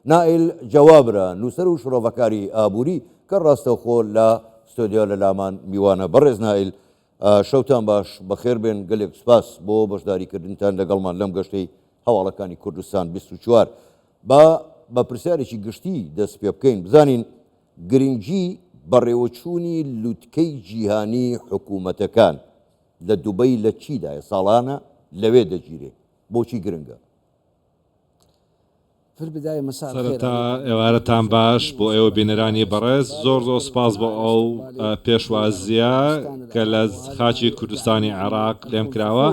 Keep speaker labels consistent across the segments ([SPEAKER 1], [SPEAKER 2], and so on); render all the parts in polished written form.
[SPEAKER 1] نائل جوابرە نووسەر و شڕۆڤەکاری ئابووری کە ڕاستەوخۆ لە ستۆدیۆ لە لامان میوانە. بەڕێز نائل شەوتان باش بەخێر بێن، گەلێک سپاس بۆ بەشداریکردنتان لەگەڵمان لەم گەشتەی هەواڵەکانی کوردستان 24. بە پرسیارێکی گشتی دەست پێ بکەین، بزانین گرنگجی بەڕێوەچوونی لووتکەی جیهانی حکوومەتەکان لە دووبەی لە چیدایە؟ ساڵانە لەوێ دەگیرێ، بۆچی گرنگە؟
[SPEAKER 2] سەرەتا ئێوارەتان باش بۆ ئێوە بینەرانی بەڕێز، زۆر سپاس بۆ ئەو پێشوازیە کە لە خاچی کوردستانی عێراق لێم کراوە.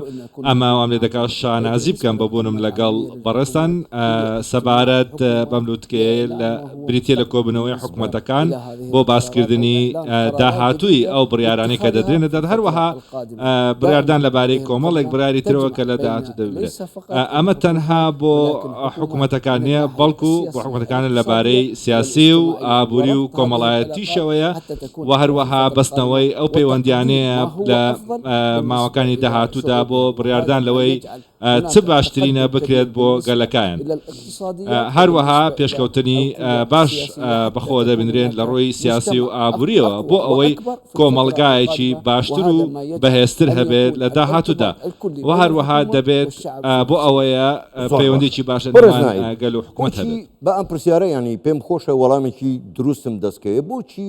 [SPEAKER 2] ئەمە وام لێ دەکات شانازی بکەم بەبوونم لەگەڵ بەڕێستان سەبارەت بەم لووتکەیە لە بریتیە لە کۆبنەوەی حکوومەتەکان بۆ باسکردنی داهاتووی ئەو بڕیارانی کە دەدرێنە دەر هەروەها بڕاردان لەبارەی کۆمەڵێک براری ترەوە کە لە داهاتوو دەبێت. ئەمە تەنها بۆ حکوومەتەکان نیە، بەڵکو بۆ حکوومەتەکانە لەبارەی سیاسی و ئابووری و کۆمەڵایەتیشەوەیە و هەروەها بەستنەوەی ئەو پەیوەندیانەیە لە ماوەکانی داهاتوودا بۆ بڕاردان لەوەی چ باشترینە بکرێت بۆ گەلەکایان. هەروەها پێشکەوتنی باش بەخۆ دەبینرێن لە ڕۆی سیاسی و ئابووریەوە بۆ ئەوەی کۆمەڵگایەکی باشتر و بەهێزتر هەبێت لە داهاتوودا و هەروەها دەبێت بۆ ئەوەیە پەیوەندیی باشە گەل و حکوومەت هەبێت.
[SPEAKER 1] بە ئەم پرسیارە ینی پێم خۆشە وەڵامێکی دروستم دەستکەوێت، بۆچی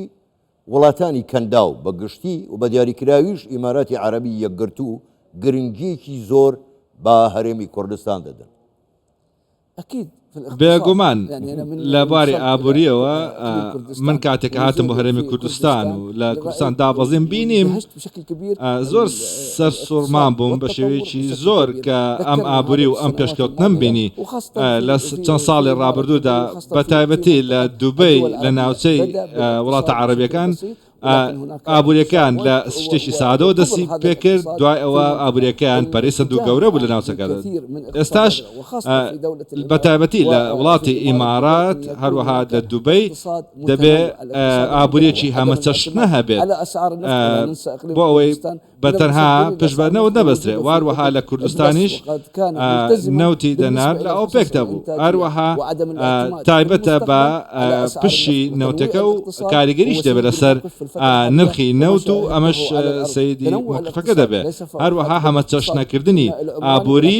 [SPEAKER 1] وڵاتانی کەنداو بە گشتی و بە دیاریکراویش ئیماراتی عەرەبی یەکگرتوو گرنگیەکی زۆر بە هەرێمی کوردستان دەدەن؟
[SPEAKER 2] بێگومان لە باری ئابووریەوە من کاتێک هاتم بۆ هەرێمی کوردستان و لە کوردستان دابەزیم بینیم زۆر سەرسوڕمان بووم بە شێوەیەکی زۆر کە ئەم ئابووری و ئەم پێشکەوتنم بینی لە چەند ساڵی ڕابردوودا بە تایبەتی لە دووبەی لە ناوچەی وڵاتە عەرەبیەکان ئابووریەکان لە شتێکی سادەوە دەستی پێکرد، دوای ئەوە ئابووریەکەیان پەرەیسەند و گەورە بوو لە ناوچەکەدا. ئێستاش بە تایبەتی لە وڵاتی ئیمارات هەروەها لە دووبەی دەبێ ئابووریەکی هەمە چەشنە هەبێت بۆ ئەوەی بە تەنها پشبەرنەوە نەبەسترێ. واروەها لە کوردستانیش نەوتی دەنار لە ئەو پێکتە بوو، هەروەها تایبەتە بە پشی نەوتەکە و کاریگەریش دەبێت لەسەر نرخی نەوت و ئەمەش سەیدی موقفەکە دەبێت. هەروەها هەمە چەشنەکردنی ئابووری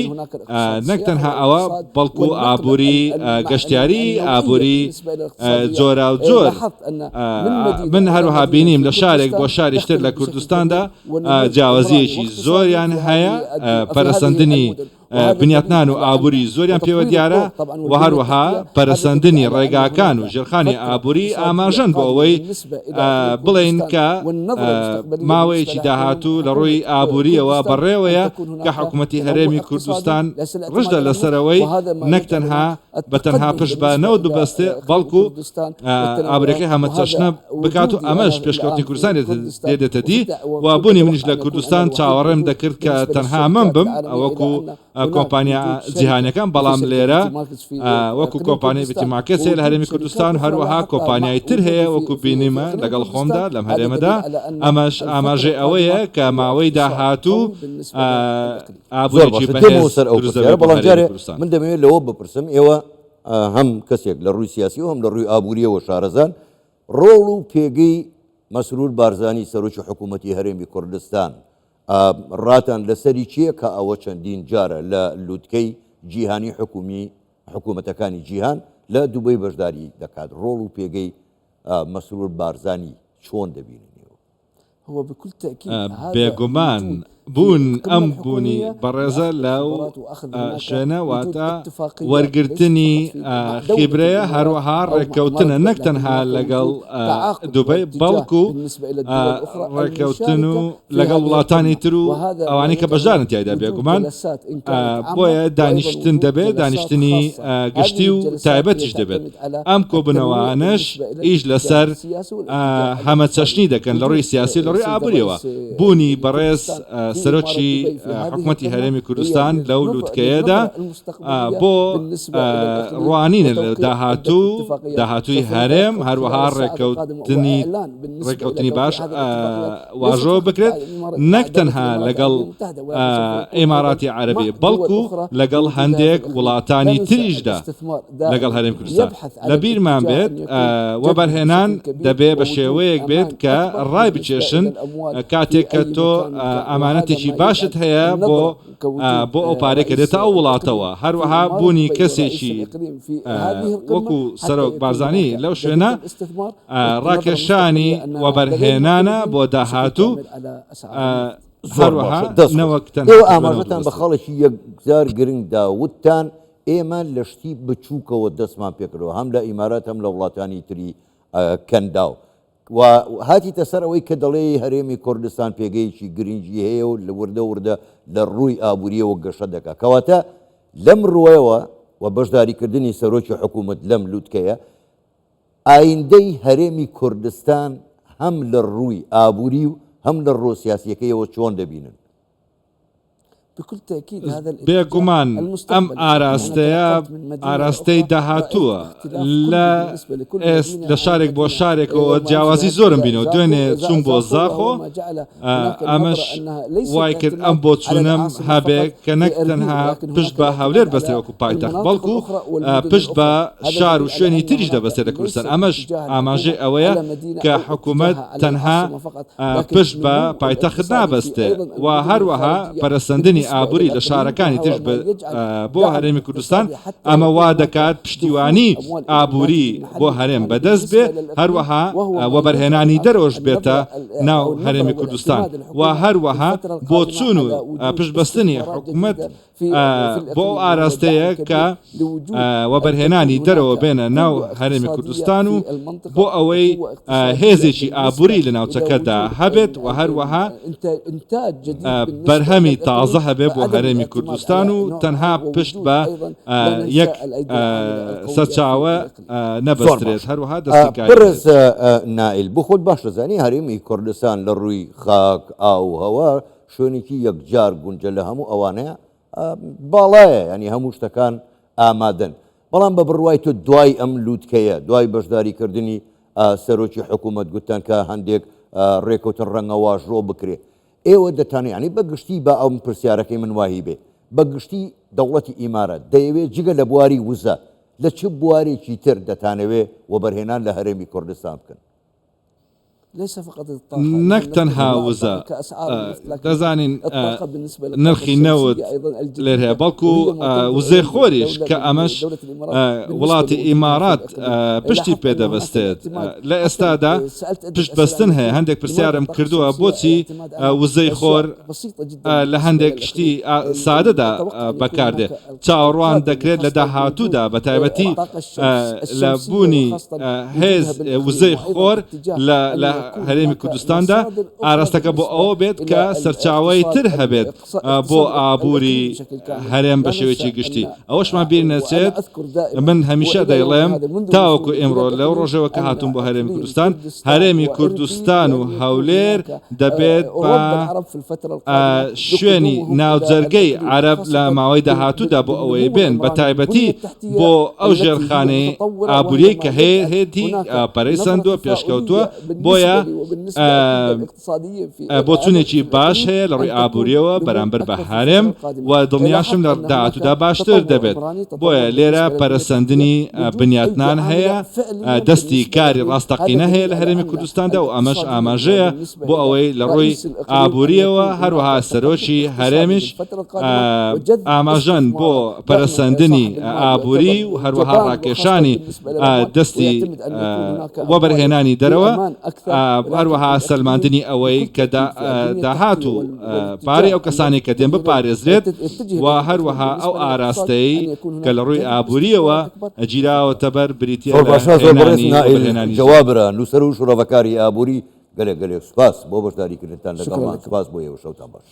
[SPEAKER 2] نەک تەنها ئەوە بەڵکو ئابووری گەشتیاری، ئابووری جۆرا و جۆر. من هەروەها بینیم لە شارێک بۆ شاریشتر لە کوردستاندا جیاوازیەکی زۆریان هەیە، پەرەسەندنی بنیاتنان و ئابووری زۆریان پێوە دیارە و هەروەها پەرەسەندنی ڕێگاکان و ژێرخانی ئابووری ئاماژەن بۆ ئەوەی بڵێن کە ماوەیەکی داهاتوو لە ڕووی ئابووریەوە بەڕێوەیە کە حکوومەتی هەرێمی کوردستان ڕژدە لەسەرەوەی نەک تەنها بە تەنها پشت بە نەوت ببەستێ بەڵکو ئابووریەکەی هەمە چەشنە بکات و ئەمەش پێشکەوتنی کوردستان دێتە دی. و بوونی منیش لە کوردستان چاوەڕێم دەکرد کە تەنها من بم ئەوەکو کۆمپانیا جیهانیەکان، بەڵام لێرە وەکو کۆمپانیای بیتیماکێسێ لە هەرێمی کوردستان هەروەها کۆمپانیای تر هەیە وەکو بینیمە لەگەڵ خۆمدا لەم هەرێمەدا. ئەمەش ئاماژەی ئەوەیە کە ماوەی داهاتوو ئابووریی بەهێز
[SPEAKER 1] بەڵام جارێ من دەمەوێت لەوە بپرسم، ئێوە هەم کەسێک لە ڕووی سیاسی و هەم لە ڕووی ئابووریەوە شارەزان، ڕۆڵ و پێگەی مەسرور بارزانی سەرۆکی حکوومەتی هەرێمی کوردستان ڕاتان لەسەری چییە کە ئەوە چەندین جارە لە لووتکەی جیهانی حکوومەتەکانی جیهان لە دووبەی بەشداری دەکات؟ ڕۆڵ و پێگەی مەسرور بارزانی چۆن دەبینێنەوە؟
[SPEAKER 2] بێگومان بوون ئەم بوونی بەڕێزە لەو شوێنە واتە وەرگرتنی خیبرەیە، هەروەها ڕێککەوتنە نەک تەنها لەگەڵ دووبەی بەڵکو ڕێککەوتن و لەگەڵ وڵاتانی تر و ئەوانەی کە بەشدارن تیایدا. بێگومان بۆیە دانیشتن دەبێت، دانیشتنی گشتی و تایبەتیش دەبێت. ئەم کۆبنەوەانەش ئیش لەسەر هەمە چەشنی دەکەن لە ڕووی سیاسی لە ڕووی ئابووریەوە. بوونی بەڕێز سەرۆکی حکوومەتی هەرێمی کوردستان لەو لووتکەیەدا بۆ ڕوانینە لە داهاتووی هەرێم هەروەها ڕێکەوتنی باش واژۆ بکرێت نەک تەنها لەگەڵ ئێماراتی عەرەبی بەڵکو لەگەڵ هەندێک وڵاتانی تریشدا لەگەڵ هەرێمی کوردستان لە بیرمان بێت وەبەرهێنان دەبێ بە شێوەیەک بێت کە ڕای بچێشن کاتێک کە تۆ ئەمانەتێکی باشت هەیە بۆ ئەو پارێکە دێتە ئەو وڵاتەوە هەروەها بوونی کەسێکی وەکو سەرۆک بارزانی لەو شوێنە ڕاکێشانی وەبەرهێنانە بۆ داهاتوو هەروەها نەوەک
[SPEAKER 1] ئێوە ئاماژەتان بە خەڵکی یەکجار گرنگدا وتتان ئێمە لە شتی بچووکەوە دەستمان پێکردەوە هەم لە ئیمارات هەم لە وڵاتانی تری کەنداو و هاتیتە سەر ئەوەی کە دەڵێ هەرێمی کوردستان پێگەیەکی گرنگی هەیە و لە وردە لە ڕووی ئابووریەوە گەشە دەکات کەواتە لەم ڕوایەوە و بەشداریکردنی سەرۆکی حکوومەت لەم لووتکەیە ئایندەی هەرێمی کوردستان هەم لە ڕووی ئابووری و هەم لە ڕۆ سیاسیەکەیەوە چۆن دەبینن
[SPEAKER 2] بێگومان ئەم ئاراستەی داهاتووە لە شارێک بۆ شارێکەوە جیاوازی زۆرم بینەوە دوێنێ چوون بۆ زاخۆ ئەمەش وای کرد ئەم بۆ چوونم هەبێ کە نەک تەنها پشت بە هەولێر بەسێرەوەکو پایتەخت بەڵکو پشت بە شار و شوێنی تریش دەبەسێت لە کوردستان ئەمەش ئاماژەی ئەوەیە کە حکوومەت تەنها پشت بە پایتەخت نابەستێ و هەروەها پەرەسەندنی ئابووری لە شارەکانی تر بۆ هەرێمی کوردستان ئەمە وا دەکات پشتیوانی ئابووری بۆ هەرێم بەدەست بێ هەروەها وەبەرهێنانی دەرەوەش بێتە ناو هەرێمی کوردستان و هەروەها بۆ چوون و پشتبەستنی حکوومەت بۆ ئاراستەیە کە وەبەرهێنانی دەرەوە بێنە ناو هەرێمی کوردستان و بۆ ئەوەی هێزێکی ئابووری لە ناوچەکەدا هەبێت و هەروەها بەرهەمی تازە هەبێ بۆ هەرێمی کوردستان و تەنها پشت بە یەک سەرچاوە نەبەسترێت هەروەها
[SPEAKER 1] بەڕێز نائیل بۆ خۆت باش دەزانی هەرێمی کوردستان لە ڕووی خاک ئاو هەوا شوێنێکی یەکجار گونجە لە هەموو ئەوانەیە باڵایە ینی هەموو شتەکان ئامادەن بەڵام بە بڕوای تۆ دوای ئەم لووتکەیە دوای بەشداریکردنی سەرۆکی حکوومەت گوتان کە هەندێک ڕێکوتن ڕەنگە واژۆ بکرێ ئێوە دەتانێت ینی بەگشتی بە ئەم پرسیارەکەی من واهی بێ بەگشتی دەوڵەتی ئیمارەت دەیەوێت جگە لە بواری وزە لە چ بوارێکی تر دەتانەوێت وەبەرهێنان لە هەرێمی کوردستان بکەن
[SPEAKER 2] نەک تەنها وزە دەزانین نرخی نەوت لێر هەیە بەڵکو وزەی خۆریش کە ئەمەش وڵاتی ئیمارات پشتی پێدەبەستێت لە ئێستادا پشت بەستن هەیە هەندێک پرسیارم کردووە بۆچی وزەی خۆر لە هەندێک شتی سادەدا بەکاردێ چاوەڕوان دەکرێت لە داهاتوودا بە تایبەتی لە بوونی هێز وزەی خۆر لە هەرێمی کوردستاندا ئاراستەکە بۆ ئەوە بێت کە سەرچاوەی تر هەبێت بۆ ئابووری هەرێم بە شێوەیەکی گشتی ئەوەشمان بیر نەچێت من هەمیشە دەیڵێم تاوەکو ئێمڕۆ لەو ڕۆژەوە کە هاتوون بۆ هەرێمی کوردستان هەرێمی کوردستان و هەولێر دەبێت بە شوێنی ناوجەرگەی عەرەب لە ماوەی داهاتوودا بۆ ئەوەی بێن بە تایبەتی بۆ ئەو ژێرخانەی ئابووری کە هەیەتی پەرەی سندووە پێشکەوتووە بۆیە بۆ چونێکی باش هەیە لە ڕووی ئابووریەوە بەرامبەر بە هەرێم و دڵنیاشم لە داهاتوودا باشتر دەبێت بۆیە لێرە پەرەسەندنی بنیاتنان هەیە دەستی کاری ڕاستەقینە هەیە لە هەرێمی کوردستاندا و ئەمەش ئاماژەیە بۆ ئەوەی لە ڕووی ئابووریەوە هەروەها سەرۆکی هەرێمیش ئاماژەن بۆ پەرەسەندنی ئابووری و هەروەها ڕاکێشانی دەستی وەبەرهێنانی دەرەوە هەروەها سەلماندنی ئەوەی کە داهات و پارەی ئەو کەسانی کە دێن بپارێزرێت و هەروەها ئەو ئاراستەی کە لە ڕووی ئابووریەوە ئەگیراوەتە بەر بریتیە
[SPEAKER 1] جوابرە نووسەر و شوڕەڤەکاری ئابووری گەلێک سوپاس بۆ بەشداریکردنتان لەگەڵمان سوپاس بۆ ئێوە شەوتان باش.